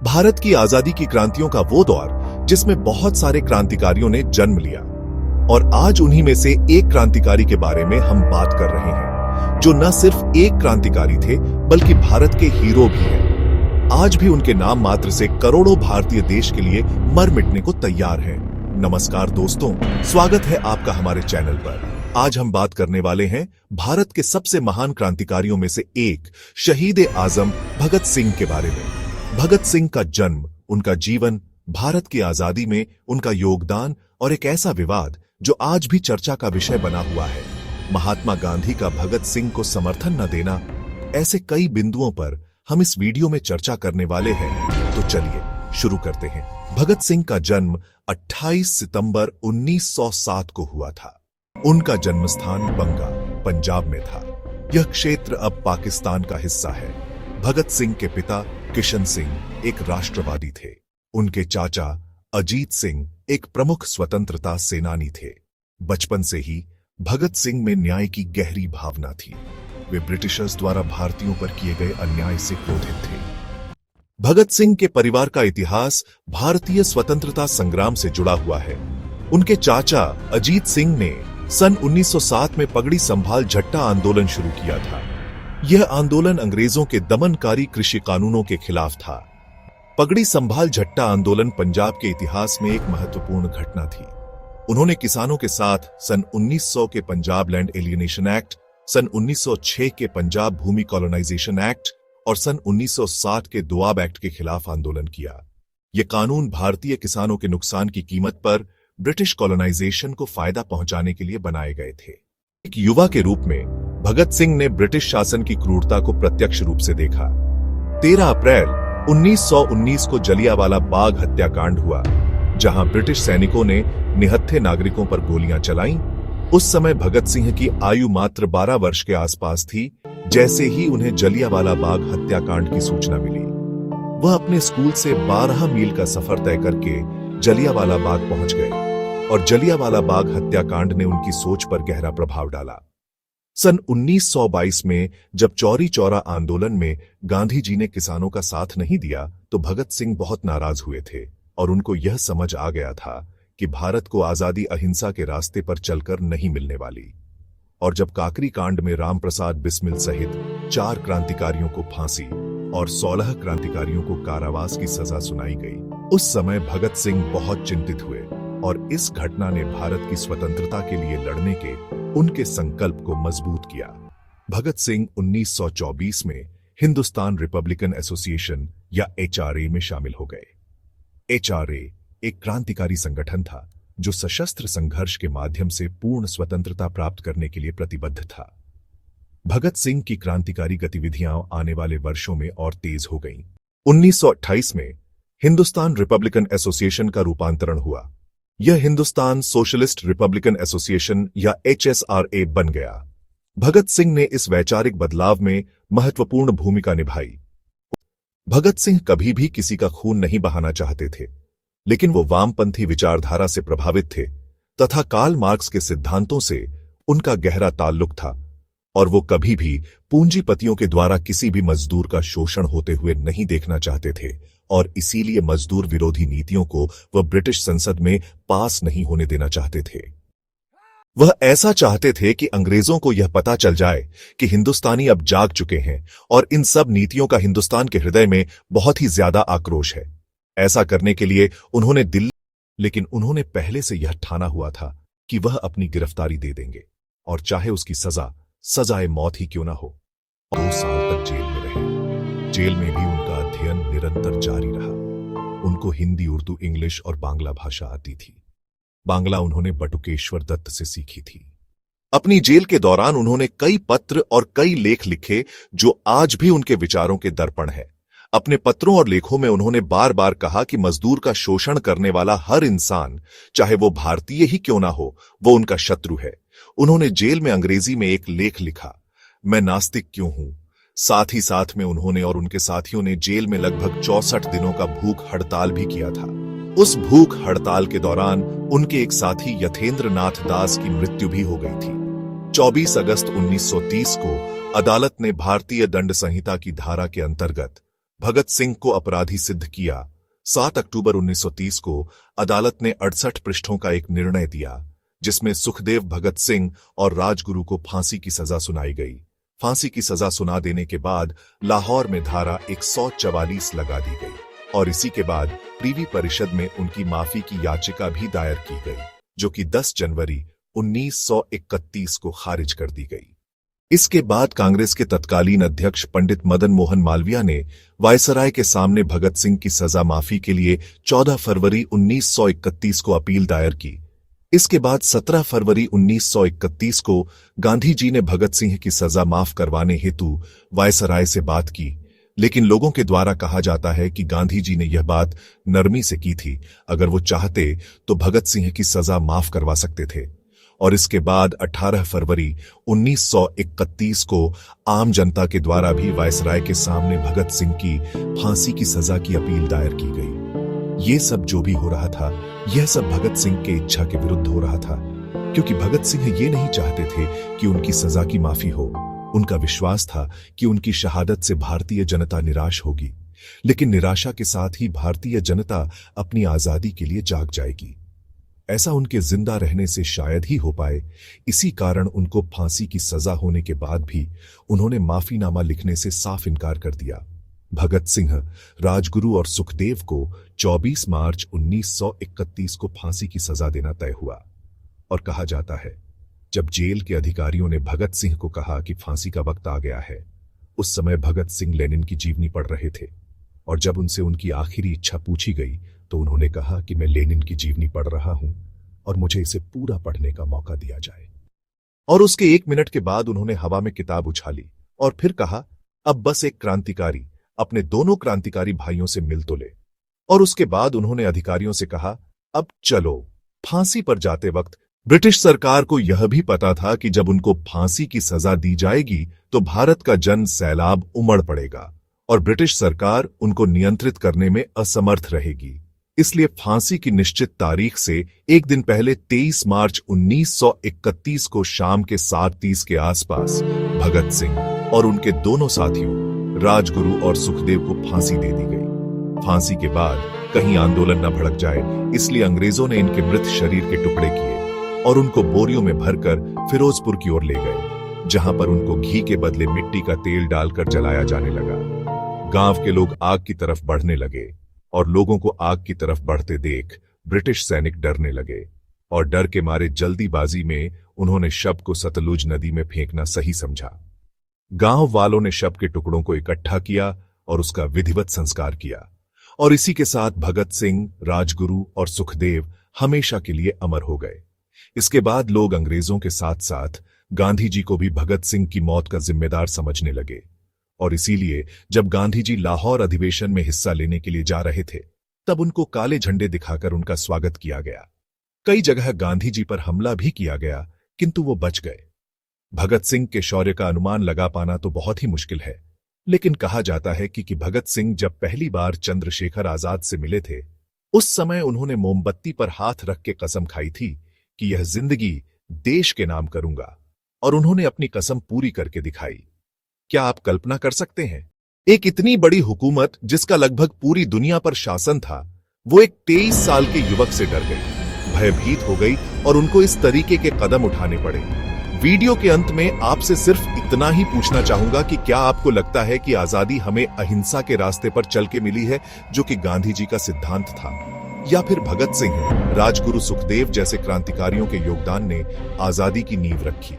भारत की आजादी की क्रांतियों का वो दौर जिसमें बहुत सारे क्रांतिकारियों ने जन्म लिया और आज उन्हीं में से एक क्रांतिकारी के बारे में हम बात कर रहे हैं जो न सिर्फ एक क्रांतिकारी थे बल्कि भारत के हीरो भी हैं। आज भी उनके नाम मात्र से करोड़ों भारतीय देश के लिए मर मिटने को तैयार हैं। नमस्कार दोस्तों, स्वागत है आपका हमारे चैनल पर। आज हम बात करने वाले हैं भारत के सबसे महान क्रांतिकारियों में से एक शहीद आजम भगत सिंह के बारे में। भगत सिंह का जन्म, उनका जीवन, भारत की आजादी में उनका योगदान और एक ऐसा विवाद जो आज भी चर्चा का विषय बना हुआ है, महात्मा गांधी का भगत सिंह को समर्थन न देना, ऐसे कई बिंदुओं पर हम इस वीडियो में चर्चा करने वाले हैं। तो चलिए शुरू करते हैं। भगत सिंह का जन्म 28 सितंबर 1907 को हुआ था। उनका जन्मस्थान बंगा, पंजाब में था। यह क्षेत्र अब पाकिस्तान का हिस्सा है। भगत सिंह के पिता किशन सिंह एक राष्ट्रवादी थे। उनके चाचा अजीत सिंह एक प्रमुख स्वतंत्रता सेनानी थे। बचपन से ही भगत सिंह में न्याय की गहरी भावना थी। वे ब्रिटिशर्स द्वारा भारतीयों पर किए गए अन्याय से क्रोधित थे। भगत सिंह के परिवार का इतिहास भारतीय स्वतंत्रता संग्राम से जुड़ा हुआ है। उनके चाचा अजीत सिंह ने सन 1907 में पगड़ी संभाल झट्टा आंदोलन शुरू किया था। यह आंदोलन अंग्रेजों के दमनकारी कृषि कानूनों के खिलाफ था। पगड़ी संभाल झट्टा आंदोलन पंजाब के इतिहास में एक महत्वपूर्ण घटना थी। उन्होंने किसानों के साथ सन 1900 के पंजाब लैंड एलियनेशन एक्ट, सन 1906 के पंजाब भूमि कॉलोनाइजेशन एक्ट और सन 1960 के दोआब एक्ट के खिलाफ आंदोलन किया। ये कानून भारतीय किसानों के नुकसान की कीमत पर ब्रिटिश कॉलोनाइजेशन को फायदा पहुंचाने के लिए बनाए गए थे। एक युवा के रूप में भगत सिंह ने ब्रिटिश शासन की क्रूरता को प्रत्यक्ष रूप से देखा। 13 अप्रैल 1919 को जलियांवाला बाग हत्याकांड हुआ, जहां ब्रिटिश सैनिकों ने निहत्थे नागरिकों पर गोलियां चलाईं। उस समय भगत सिंह की आयु मात्र 12 वर्ष के आसपास थी। जैसे ही उन्हें जलियांवाला बाग हत्याकांड की सूचना मिली, वह अपने स्कूल से 12 मील का सफर तय करके जलियांवाला बाग पहुंच गए और जलियांवाला बाग हत्याकांड ने उनकी सोच पर गहरा प्रभाव डाला। सन 1922 में जब चौरी चौरा आंदोलन में गांधी जी ने किसानों का साथ नहीं दिया तो भगत सिंह बहुत नाराज हुए थे और उनको यह समझ आ गया था कि भारत को आजादी अहिंसा के रास्ते पर चलकर नहीं मिलने वाली। और जब काकरी कांड में राम प्रसाद बिस्मिल सहित 4 क्रांतिकारियों को फांसी और 16 क्रांतिकारियों को कारावास की सजा सुनाई गई, उस समय भगत सिंह बहुत चिंतित हुए और इस घटना ने भारत की स्वतंत्रता के लिए लड़ने के उनके संकल्प को मजबूत किया। भगत सिंह 1924 में हिंदुस्तान रिपब्लिकन एसोसिएशन या HRA में शामिल हो गए। HRA एक क्रांतिकारी संगठन था जो सशस्त्र संघर्ष के माध्यम से पूर्ण स्वतंत्रता प्राप्त करने के लिए प्रतिबद्ध था। भगत सिंह की क्रांतिकारी गतिविधियां आने वाले वर्षों में और तेज हो गईं। 1928 में हिंदुस्तान रिपब्लिकन एसोसिएशन का रूपांतरण हुआ। यह हिंदुस्तान सोशलिस्ट रिपब्लिकन एसोसिएशन या HSRA बन गया। भगत सिंह ने इस वैचारिक बदलाव में महत्वपूर्ण भूमिका निभाई। भगत सिंह कभी भी किसी का खून नहीं बहाना चाहते थे, लेकिन वो वामपंथी विचारधारा से प्रभावित थे तथा कार्ल मार्क्स के सिद्धांतों से उनका गहरा ताल्लुक था और वो कभी भी पूंजीपतियों के द्वारा किसी भी मजदूर का शोषण होते हुए नहीं देखना चाहते थे और इसीलिए मजदूर विरोधी नीतियों को वह ब्रिटिश संसद में पास नहीं होने देना चाहते थे। वह ऐसा चाहते थे कि अंग्रेजों को यह पता चल जाए कि हिंदुस्तानी अब जाग चुके हैं और इन सब नीतियों का हिंदुस्तान के हृदय में बहुत ही ज्यादा आक्रोश है। ऐसा करने के लिए उन्होंने लेकिन उन्होंने पहले से यह ठाना हुआ था कि वह अपनी गिरफ्तारी दे देंगे और चाहे उसकी सजाए मौत ही क्यों ना हो। 2 साल तक जेल में रहे। जेल में भी उनका अध्ययन निरंतर जारी रहा। उनको हिंदी, उर्दू, इंग्लिश और बांग्ला भाषा आती थी। बांग्ला उन्होंने बटुकेश्वर दत्त से सीखी थी। अपनी जेल के दौरान उन्होंने कई पत्र और कई लेख लिखे जो आज भी उनके विचारों के दर्पण है। अपने पत्रों और लेखों में उन्होंने बार बार कहा कि मजदूर का शोषण करने वाला हर इंसान, चाहे वो भारतीय ही क्यों ना हो, वो उनका शत्रु है। उन्होंने जेल में अंग्रेजी में एक लेख लिखा, मैं नास्तिक क्यों हूं। साथ ही साथ में उन्होंने और उनके साथियों ने जेल में लगभग 64 दिनों का भूख हड़ताल भी किया था। उस भूख हड़ताल के दौरान उनके एक साथी यथेंद्र नाथ दास की मृत्यु भी हो गई थी। 24 अगस्त 1930 को अदालत ने भारतीय दंड संहिता की धारा के अंतर्गत भगत सिंह को अपराधी सिद्ध किया। 7 अक्टूबर 1930 को अदालत ने 68 पृष्ठों का एक निर्णय दिया, जिसमें सुखदेव भगत सिंह और राजगुरु को फांसी की सजा सुनाई गई। फांसी की सजा सुना देने के बाद लाहौर में धारा 144 लगा दी गई और इसी के बाद प्रीवी परिषद में उनकी माफी की याचिका भी दायर की गई, जो कि 10 जनवरी 1931 को खारिज कर दी गई। इसके बाद कांग्रेस के तत्कालीन अध्यक्ष पंडित मदन मोहन मालवीय ने वायसराय के सामने भगत सिंह की सजा माफी के लिए 14 फरवरी 1931 को अपील दायर की। इसके बाद 17 फरवरी 1931 को गांधी जी ने भगत सिंह की सजा माफ करवाने हेतु वायसराय से बात की, लेकिन लोगों के द्वारा कहा जाता है कि गांधी जी ने यह बात नरमी से की थी। अगर वो चाहते तो भगत सिंह की सजा माफ करवा सकते थे। और इसके बाद 18 फरवरी 1931 को आम जनता के द्वारा भी वायसराय के सामने भगत सिंह की फांसी की सजा की अपील दायर की गई। ये सब जो भी हो रहा था, यह सब भगत सिंह के इच्छा के विरुद्ध हो रहा था, क्योंकि भगत सिंह ये नहीं चाहते थे कि उनकी सजा की माफी हो। उनका विश्वास था कि उनकी शहादत से भारतीय जनता निराश होगी, लेकिन निराशा के साथ ही भारतीय जनता अपनी आजादी के लिए जाग जाएगी। ऐसा उनके जिंदा रहने से शायद ही हो पाए। इसी कारण उनको फांसी की सजा होने के बाद भी उन्होंने माफीनामा लिखने से साफ इनकार कर दिया। भगत सिंह, राजगुरु और सुखदेव को 24 मार्च 1931 को फांसी की सजा देना तय हुआ। और कहा जाता है, जब जेल के अधिकारियों ने भगत सिंह को कहा कि फांसी का वक्त आ गया है, उस समय भगत सिंह लेनिन की जीवनी पढ़ रहे थे। और जब उनसे उनकी आखिरी इच्छा पूछी गई तो उन्होंने कहा कि मैं लेनिन की जीवनी पढ़ रहा हूं और मुझे इसे पूरा पढ़ने का मौका दिया जाए। और उसके 1 मिनट के बाद उन्होंने हवा में किताब उछाली और फिर कहा, अब बस एक क्रांतिकारी अपने दोनों क्रांतिकारी भाइयों से मिल तो ले। और उसके बाद उन्होंने अधिकारियों से कहा, अब चलो। फांसी पर जाते वक्त ब्रिटिश सरकार को यह भी पता था कि जब उनको फांसी की सजा दी जाएगी तो भारत का जन सैलाब उमड़ पड़ेगा और ब्रिटिश सरकार उनको नियंत्रित करने में असमर्थ रहेगी। इसलिए फांसी की निश्चित तारीख से एक दिन पहले 23 मार्च 1931 को शाम के 7:30 के आसपास भगत सिंह और उनके दोनों साथियों राजगुरु और सुखदेव को फांसी दे दी गई। फांसी के बाद कहीं आंदोलन न भड़क जाए, इसलिए अंग्रेजों ने इनके मृत शरीर के टुकड़े किए और उनको बोरियों में भरकर फिरोजपुर की ओर ले गए, जहां पर उनको घी के बदले मिट्टी का तेल डालकर जलाया जाने लगा। गांव के लोग आग की तरफ बढ़ने लगे और लोगों को आग की तरफ बढ़ते देख ब्रिटिश सैनिक डरने लगे और डर के मारे जल्दीबाजी में उन्होंने शव को सतलुज नदी में फेंकना सही समझा। गांव वालों ने शव के टुकड़ों को इकट्ठा किया और उसका विधिवत संस्कार किया और इसी के साथ भगत सिंह, राजगुरु और सुखदेव हमेशा के लिए अमर हो गए। इसके बाद लोग अंग्रेजों के साथ साथ गांधी जी को भी भगत सिंह की मौत का जिम्मेदार समझने लगे और इसीलिए जब गांधी जी लाहौर अधिवेशन में हिस्सा लेने के लिए जा रहे थे, तब उनको काले झंडे दिखाकर उनका स्वागत किया गया। कई जगह गांधी जी पर हमला भी किया गया, किंतु वो बच गए। भगत सिंह के शौर्य का अनुमान लगा पाना तो बहुत ही मुश्किल है, लेकिन कहा जाता है कि भगत सिंह जब पहली बार चंद्रशेखर आजाद से मिले थे, उस समय उन्होंने मोमबत्ती पर हाथ रख के कसम खाई थी कि यह जिंदगी देश के नाम करूंगा, और उन्होंने अपनी कसम पूरी करके दिखाई। क्या आप कल्पना कर सकते हैं, एक इतनी बड़ी हुकूमत जिसका लगभग पूरी दुनिया पर शासन था, वो एक 23 साल के युवक से डर गई, भयभीत हो गई और उनको इस तरीके के कदम उठाने पड़े। वीडियो के अंत में आपसे सिर्फ इतना ही पूछना चाहूंगा कि क्या आपको लगता है कि आजादी हमें अहिंसा के रास्ते पर चल के मिली है, जो कि गांधी जी का सिद्धांत था, या फिर भगत सिंह, राजगुरु, सुखदेव जैसे क्रांतिकारियों के योगदान ने आजादी की नींव रखी?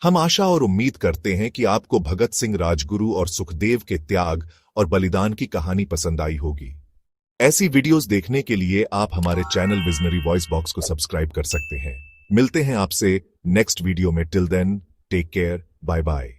हम आशा और उम्मीद करते हैं कि आपको भगत सिंह, राजगुरु और सुखदेव के त्याग और बलिदान की कहानी पसंद आई होगी। ऐसी वीडियोस देखने के लिए आप हमारे चैनल विजनरी वॉइस बॉक्स को सब्सक्राइब कर सकते हैं। मिलते हैं आपसे नेक्स्ट वीडियो में। Till then, take care, bye bye.